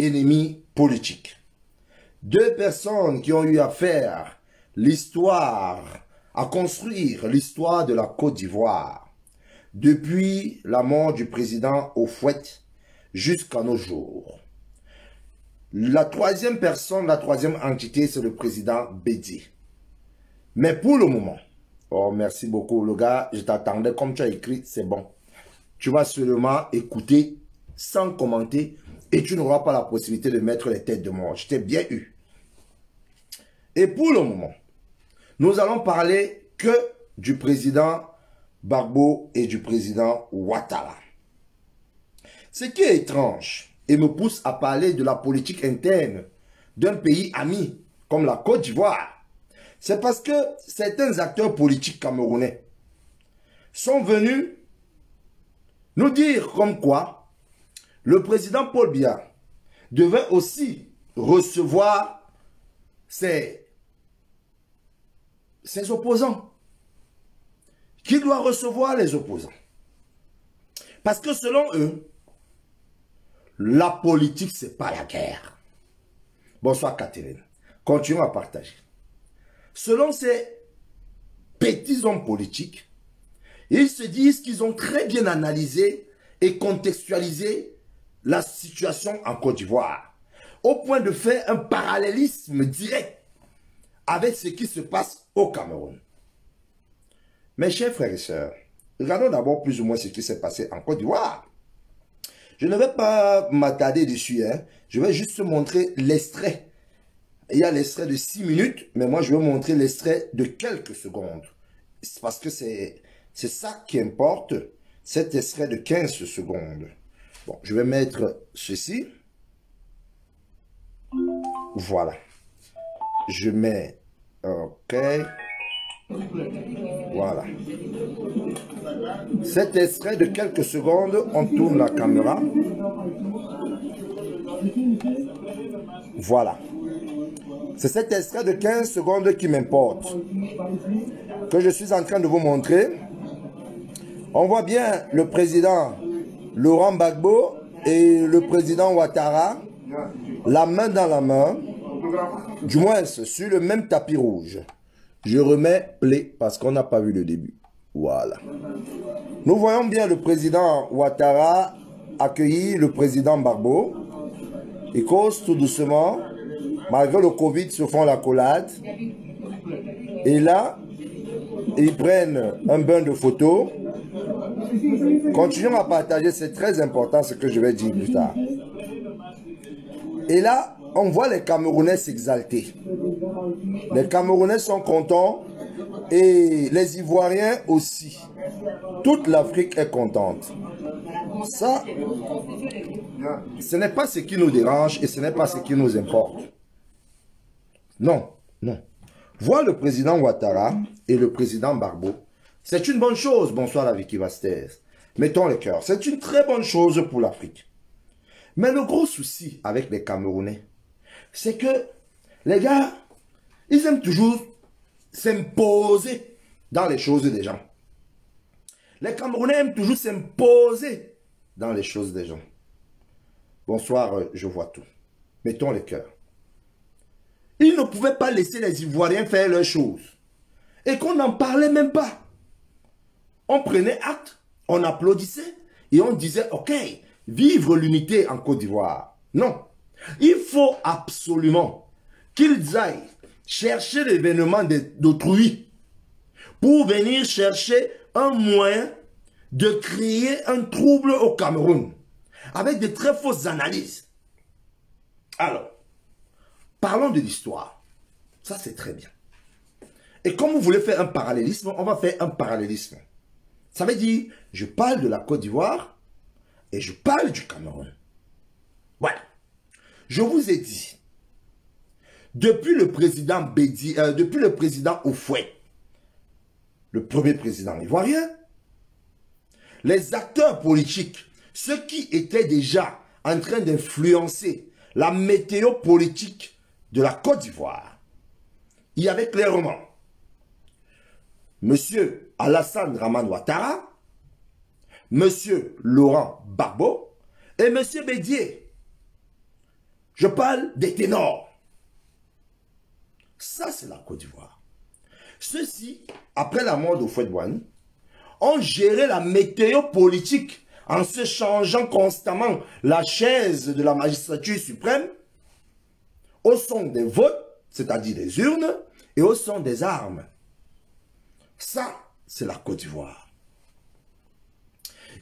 ennemis politiques. Deux personnes qui ont eu à faire l'histoire, à construire l'histoire de la Côte d'Ivoire, depuis la mort du président Houphouët jusqu'à nos jours. La troisième personne, la troisième entité, c'est le président Bédié. Mais pour le moment, oh merci beaucoup le gars, je t'attendais comme tu as écrit, c'est bon. Tu vas seulement écouter sans commenter et tu n'auras pas la possibilité de mettre les têtes de mort. Je t'ai bien eu. Et pour le moment, nous allons parler que du président Gbagbo et du président Ouattara. Ce qui est étrange et me pousse à parler de la politique interne d'un pays ami comme la Côte d'Ivoire, c'est parce que certains acteurs politiques camerounais sont venus nous dire comme quoi le président Paul Biya devait aussi recevoir ses opposants. Qu'il doit recevoir les opposants. Parce que selon eux, la politique, c'est pas la guerre. Bonsoir Catherine. Continuons à partager. Selon ces petits hommes politiques, ils se disent qu'ils ont très bien analysé et contextualisé la situation en Côte d'Ivoire, au point de faire un parallélisme direct avec ce qui se passe au Cameroun. Mes chers frères et sœurs, regardons d'abord plus ou moins ce qui s'est passé en Côte d'Ivoire. Je ne vais pas m'attarder dessus, hein. Je vais juste montrer l'extrait. Il y a l'extrait de 6 minutes, mais moi je vais montrer l'extrait de quelques secondes. Parce que c'est ça qui importe, cet extrait de 15 secondes. Bon, je vais mettre ceci. Voilà. Je mets... OK. Voilà. Cet extrait de quelques secondes, on tourne la caméra. Voilà. C'est cet extrait de 15 secondes qui m'importe, que je suis en train de vous montrer. On voit bien le président Laurent Gbagbo et le président Ouattara, la main dans la main, du moins sur le même tapis rouge. Je remets play parce qu'on n'a pas vu le début. Voilà. Nous voyons bien le président Ouattara accueillir le président Gbagbo. Ils causent tout doucement. Malgré le Covid, se font la collade. Et là, ils prennent un bain de photos. Continuons à partager, c'est très important ce que je vais dire plus tard. Et là, on voit les Camerounais s'exalter. Les Camerounais sont contents et les Ivoiriens aussi. Toute l'Afrique est contente. Ça, ce n'est pas ce qui nous dérange et ce n'est pas ce qui nous importe. Non, non. Voir le président Ouattara et le président Gbagbo, c'est une bonne chose. Bonsoir à Vicky Vastez. Mettons le cœur. C'est une très bonne chose pour l'Afrique. Mais le gros souci avec les Camerounais, c'est que les gars, ils aiment toujours s'imposer dans les choses des gens. Les Camerounais aiment toujours s'imposer dans les choses des gens. Bonsoir, je vois tout. Mettons les cœurs. Ils ne pouvaient pas laisser les Ivoiriens faire leurs choses. Et qu'on n'en parlait même pas. On prenait acte, on applaudissait et on disait, ok, vivre l'unité en Côte d'Ivoire. Non. Il faut absolument qu'ils aillent chercher l'événement d'autrui pour venir chercher un moyen de créer un trouble au Cameroun avec de très fausses analyses. Alors, parlons de l'histoire. Ça, c'est très bien. Et comme vous voulez faire un parallélisme, on va faire un parallélisme. Ça veut dire, je parle de la Côte d'Ivoire et je parle du Cameroun. Voilà. Je vous ai dit, depuis le président Bédié, depuis le président Houphouët, le premier président ivoirien, les acteurs politiques, ceux qui étaient déjà en train d'influencer la météo politique de la Côte d'Ivoire, il y avait clairement Monsieur Alassane Dramane Ouattara, Monsieur Laurent Gbagbo et Monsieur Bédié. Je parle des ténors. Ça, c'est la Côte d'Ivoire. Ceux-ci, après la mort de Houphouët-Boigny, ont géré la météo politique en se changeant constamment la chaise de la magistrature suprême au son des votes, c'est-à-dire des urnes, et au son des armes. Ça, c'est la Côte d'Ivoire.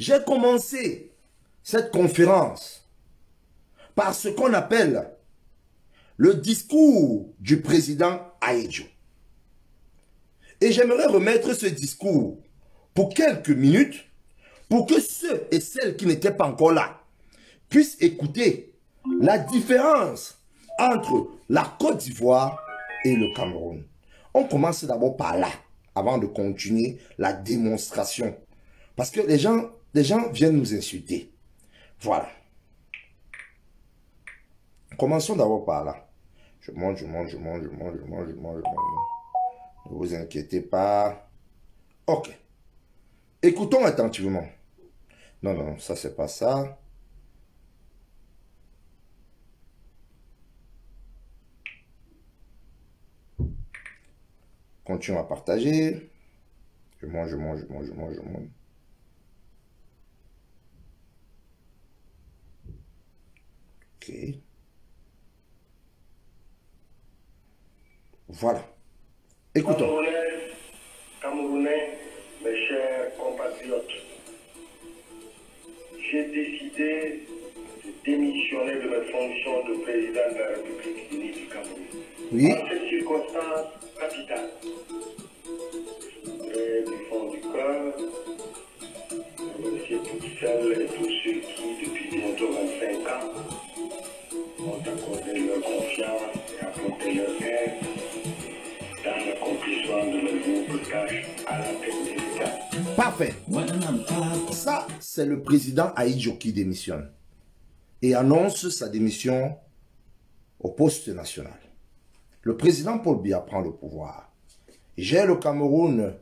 J'ai commencé cette conférence par ce qu'on appelle le discours du président Ahidjo. Et j'aimerais remettre ce discours pour quelques minutes pour que ceux et celles qui n'étaient pas encore là puissent écouter la différence entre la Côte d'Ivoire et le Cameroun. On commence d'abord par là, avant de continuer la démonstration. Parce que les gens viennent nous insulter. Voilà. Commençons d'abord par là. Je monte. Ne vous inquiétez pas. Ok. Écoutons attentivement. Non, ça c'est pas ça. Continuons à partager. Je monte. Ok. Voilà. Écoutons. Camerounais, mes chers compatriotes, j'ai décidé de démissionner de mes fonctions de président de la République unie du Cameroun. Oui. En cette circonstance capitale, je voudrais du fond du cœur remercier toutes celles et tous ceux qui, depuis bientôt 25 ans, m'ont accordé leur confiance et apporté leur aide dans l'accomplissement de leur noble tâche à la tête de l'État. Parfait. Ça, c'est le président Ahidjo qui démissionne et annonce sa démission au poste national. Le président Paul Biya prend le pouvoir. Il gère le Cameroun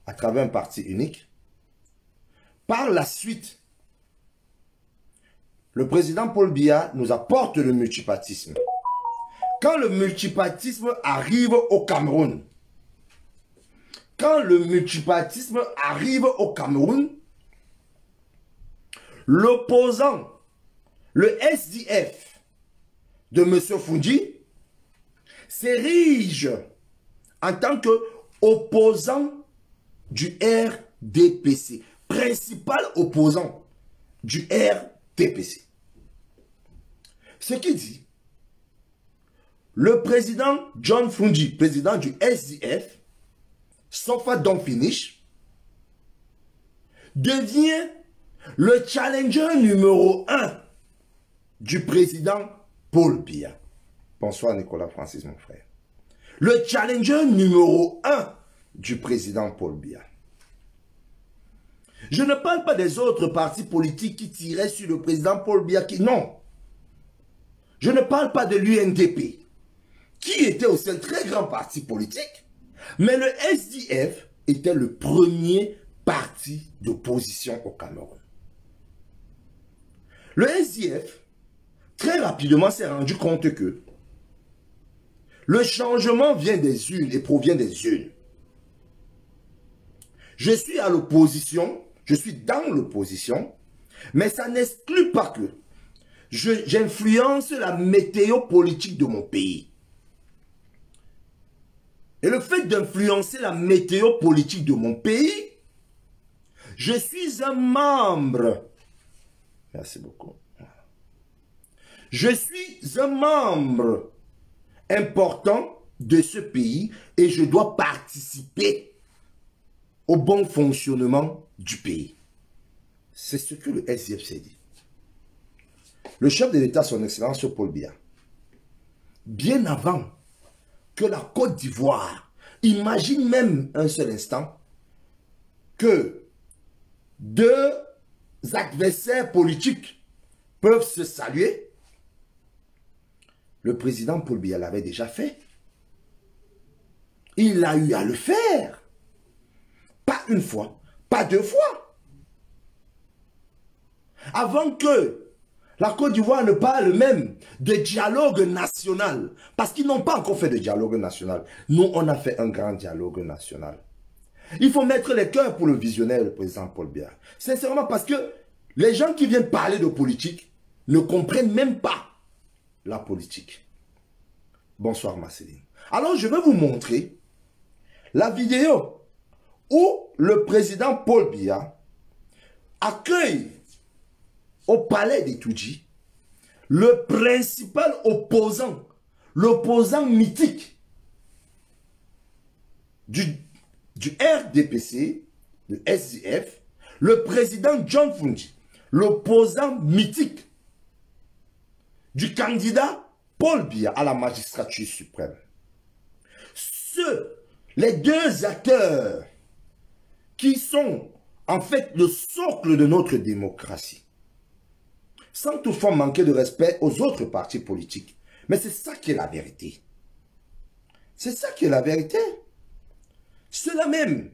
à travers un parti unique. Par la suite, le président Paul Biya nous apporte le multipartisme. Quand le multipartisme arrive au Cameroun, l'opposant, le SDF de M. Fundji, s'érige en tant qu'opposant du RDPC, principal opposant du RDPC. Ce qui dit, le président John Fundji, président du SDF, Sofa Don Finish, devient le challenger numéro 1 du président Paul Biya. Bonsoir Nicolas Francis, mon frère. Le challenger numéro 1 du président Paul Biya. Je ne parle pas des autres partis politiques qui tiraient sur le président Paul Biya. Non. Je ne parle pas de l'UNDP, qui était aussi un très grand parti politique, mais le SDF était le premier parti d'opposition au Cameroun. Le SDF, très rapidement, s'est rendu compte que le changement vient des urnes et provient des urnes. Je suis à l'opposition, je suis dans l'opposition, mais ça n'exclut pas que j'influence la météo politique de mon pays. Et le fait d'influencer la météo politique de mon pays, je suis un membre. Merci beaucoup. Je suis un membre important de ce pays et je dois participer au bon fonctionnement du pays. C'est ce que le SDF s'est dit. Le chef de l'État, son Excellence Paul Biya, bien avant que la Côte d'Ivoire, imagine même un seul instant que deux adversaires politiques peuvent se saluer. Le président Paul Biya l'avait déjà fait. Il a eu à le faire. Pas une fois, pas deux fois. Avant que La Côte d'Ivoire ne parle même de dialogue national. Parce qu'ils n'ont pas encore fait de dialogue national. Nous, on a fait un grand dialogue national. Il faut mettre les cœurs pour le visionnaire, le président Paul Biya. Sincèrement, parce que les gens qui viennent parler de politique ne comprennent même pas la politique. Bonsoir, Marceline. Alors, je vais vous montrer la vidéo où le président Paul Biya accueille au palais des Toudji le principal opposant, l'opposant mythique du RDPC, le SDF, le président John Fungi, l'opposant mythique du candidat Paul Biya à la magistrature suprême. Les deux acteurs qui sont en fait le socle de notre démocratie, sans toutefois manquer de respect aux autres partis politiques. Mais c'est ça qui est la vérité. C'est ça qui est la vérité. Ceux-là même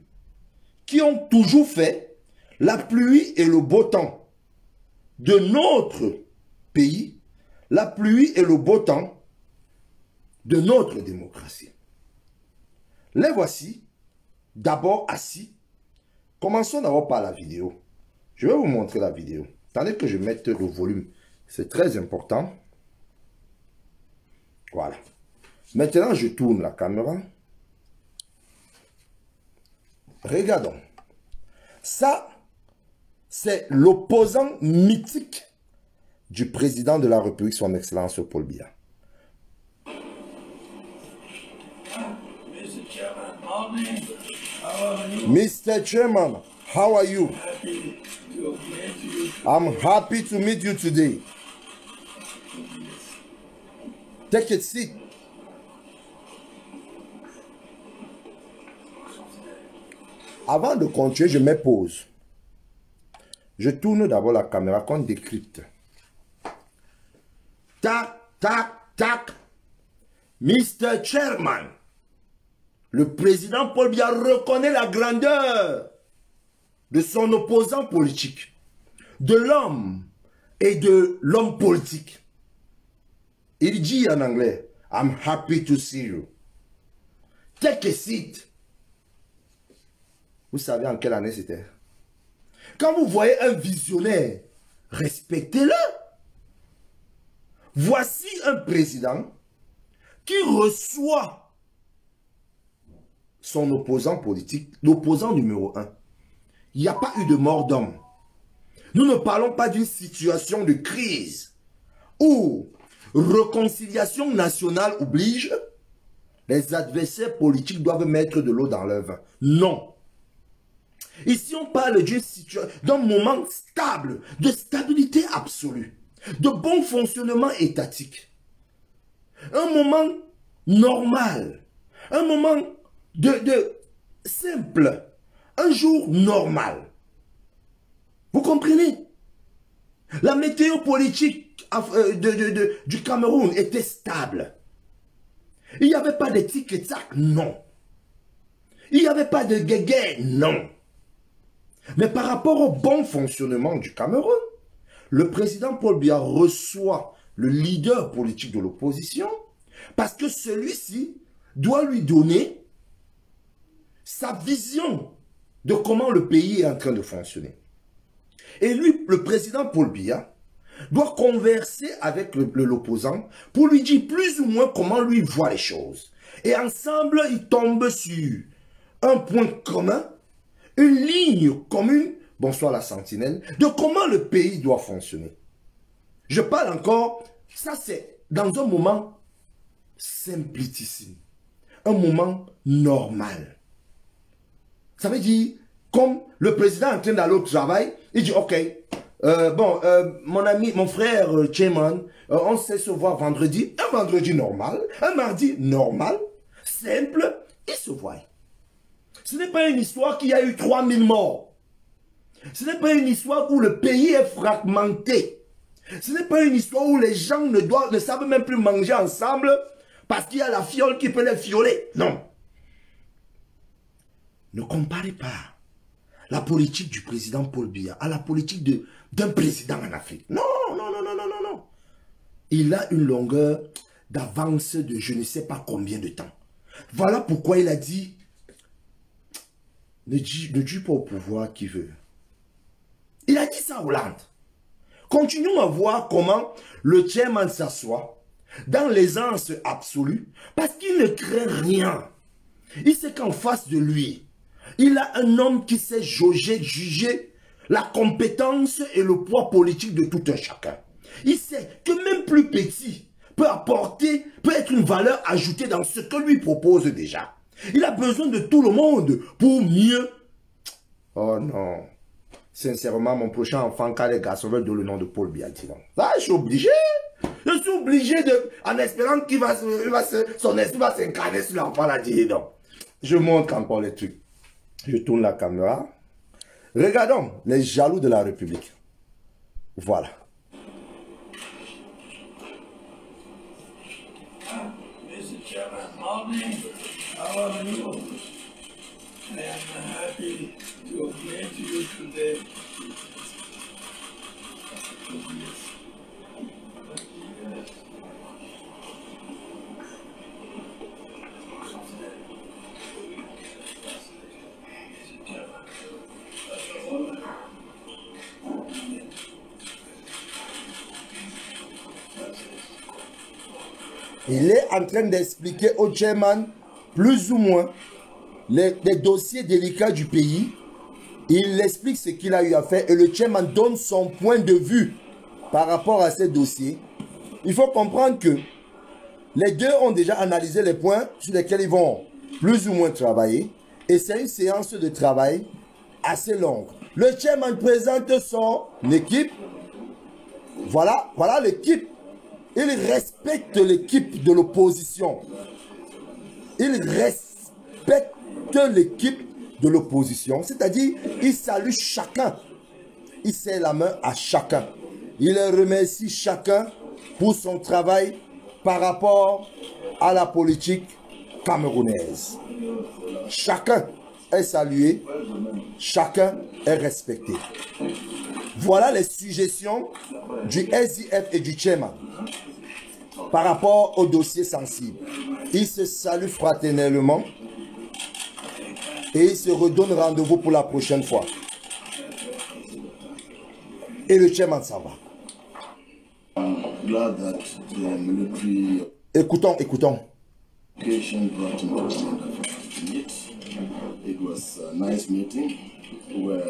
qui ont toujours fait la pluie et le beau temps de notre pays, la pluie et le beau temps de notre démocratie. Les voici d'abord assis. Commençons d'abord par la vidéo. Je vais vous montrer la vidéo. Attendez que je mette le volume. C'est très important. Voilà. Maintenant, je tourne la caméra. Regardons. Ça, c'est l'opposant mythique du président de la République, son Excellence Paul Biya. Mr. Chairman, how are you? I'm happy to meet you today. Take a seat. Avant de continuer, je mets pause. Je tourne d'abord la caméra qu'on décrypte. Tac, tac, tac. Mr. Chairman, le président Paul Biya reconnaît la grandeur de son opposant politique, de l'homme et de l'homme politique. Il dit en anglais, I'm happy to see you. Take a seat. Vous savez en quelle année c'était? Quand vous voyez un visionnaire, respectez-le. Voici un président qui reçoit son opposant politique, l'opposant numéro 1. Il n'y a pas eu de mort d'homme. Nous ne parlons pas d'une situation de crise où réconciliation nationale oblige, les adversaires politiques doivent mettre de l'eau dans leur vin. Non. Ici, on parle d'une situation, d'un moment stable, de stabilité absolue, de bon fonctionnement étatique. Un moment normal, un moment de simple, un jour normal. Vous comprenez? La météo politique du Cameroun était stable. Il n'y avait pas de tic-tac, non. Il n'y avait pas de guégué, non. Mais par rapport au bon fonctionnement du Cameroun, le président Paul Biya reçoit le leader politique de l'opposition parce que celui-ci doit lui donner sa vision de comment le pays est en train de fonctionner. Et lui, le président Paul Biya, doit converser avec l'opposant pour lui dire plus ou moins comment lui voit les choses. Et ensemble, ils tombent sur un point commun, une ligne commune, bonsoir la sentinelle, de comment le pays doit fonctionner. Je parle encore, ça c'est dans un moment simplicissime, un moment normal. Ça veut dire, comme le président est en train d'aller au travail, il dit, ok, mon ami, mon frère Chairman, on sait se voir vendredi, un vendredi normal, un mardi normal, simple, il se voit. Ce n'est pas une histoire qui a eu 3000 morts. Ce n'est pas une histoire où le pays est fragmenté. Ce n'est pas une histoire où les gens ne savent même plus manger ensemble parce qu'il y a la fiole qui peut les fioler. Non. Ne comparez pas la politique du président Paul Biya à la politique d'un président en Afrique. Non, non, non, non, non, non, il a une longueur d'avance de je ne sais pas combien de temps. Voilà pourquoi il a dit, ne dis pas au pouvoir qui veut. Il a dit ça à Hollande. Continuons à voir comment le chairman s'assoit dans l'aisance absolue parce qu'il ne craint rien. Il sait qu'en face de lui, il a un homme qui sait jauger, juger la compétence et le poids politique de tout un chacun. Il sait que même plus petit peut apporter, peut être une valeur ajoutée dans ce que lui propose déjà. Il a besoin de tout le monde pour mieux. Oh non. Sincèrement, mon prochain enfant, quand les garçons veulent donner le nom de Paul Biya, là, je suis obligé. Je suis obligé de, en espérant qu'il va, son esprit va s'incarner sur l'enfant là, dit non. Je montre encore les trucs. Je tourne la caméra. Regardons les jaloux de la République. Voilà. Mr. Chairman, morning. How are you? I am happy to meet you today. Il est en train d'expliquer au chairman plus ou moins les dossiers délicats du pays. Il explique ce qu'il a eu à faire et le chairman donne son point de vue par rapport à ces dossiers. Il faut comprendre que les deux ont déjà analysé les points sur lesquels ils vont plus ou moins travailler. Et c'est une séance de travail assez longue. Le chairman présente son équipe. Voilà l'équipe. Il respecte l'équipe de l'opposition. Il respecte l'équipe de l'opposition. C'est-à-dire, il salue chacun. Il serre la main à chacun. Il remercie chacun pour son travail par rapport à la politique camerounaise. Chacun est salué. Chacun est respecté. Voilà les suggestions du SIF et du chairman par rapport au dossier sensible. Ils se saluent fraternellement et ils se redonnent rendez-vous pour la prochaine fois. Et le chairman s'en va. Écoutons. It was a nice meeting where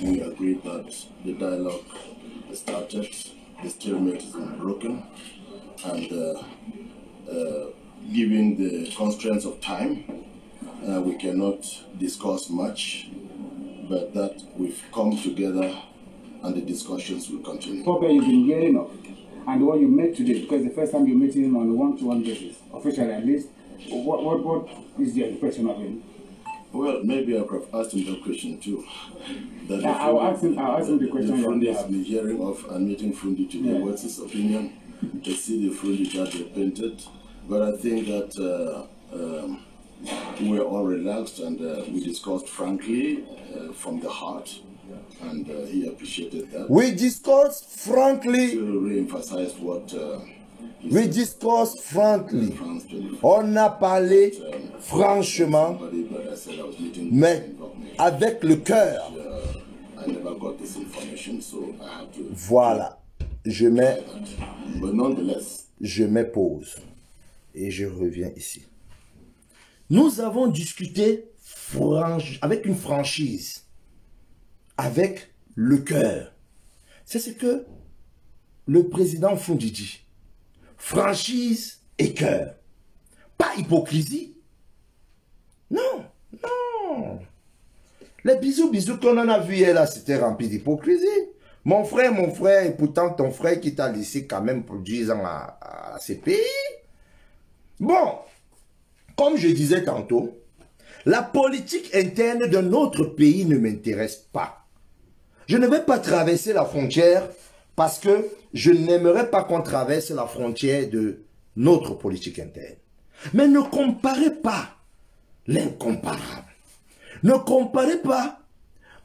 we agreed that the dialogue started, the stalemate is unbroken, and given the constraints of time, we cannot discuss much, but that we've come together and the discussions will continue. Topic you've been hearing of, and what you met today, because the first time you're meeting him on a one-to-one basis, officially at least, what is your impression of him? Well, maybe I could have asked him that question too. I'll ask him the question. Fundi has been hearing of and meeting Fundi today. Yeah. What's his opinion? To see the Fundi that they painted. But I think that we're all relaxed and we discussed frankly from the heart. And he appreciated that. We discussed frankly. To re-emphasize what we discussed frankly. On a parlé franchement, mais avec le cœur. Voilà. Je mets pause. Et je reviens ici. Nous avons discuté avec une franchise. Avec le cœur. C'est ce que le président Fundi dit. Franchise et cœur. Pas hypocrisie. Non. Les bisous qu'on en a vu hier là, c'était rempli d'hypocrisie. Mon frère, et pourtant ton frère qui t'a laissé quand même pour 10 ans à ces pays. Bon, comme je disais tantôt, la politique interne de notre pays ne m'intéresse pas. Je ne vais pas traverser la frontière parce que je n'aimerais pas qu'on traverse la frontière de notre politique interne. Mais ne comparez pas l'incomparable. Ne comparez pas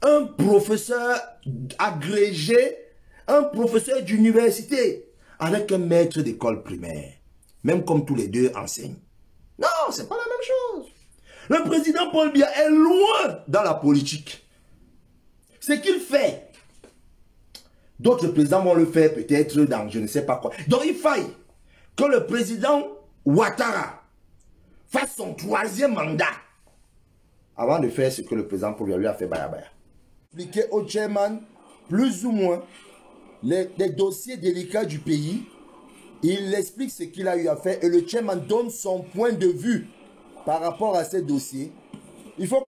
un professeur agrégé, un professeur d'université, avec un maître d'école primaire, même comme tous les deux enseignent. Non, c'est pas la même chose. Le président Paul Biya est loin dans la politique. Ce qu'il fait, d'autres présidents vont le faire peut-être dans je ne sais pas quoi. Donc il faille que le président Ouattara fasse son 3e mandat avant de faire ce que le président Paul Biya lui a fait baya baya. Expliquer au chairman plus ou moins les dossiers délicats du pays. Il explique ce qu'il a eu à faire et le chairman donne son point de vue par rapport à ces dossiers. Il faut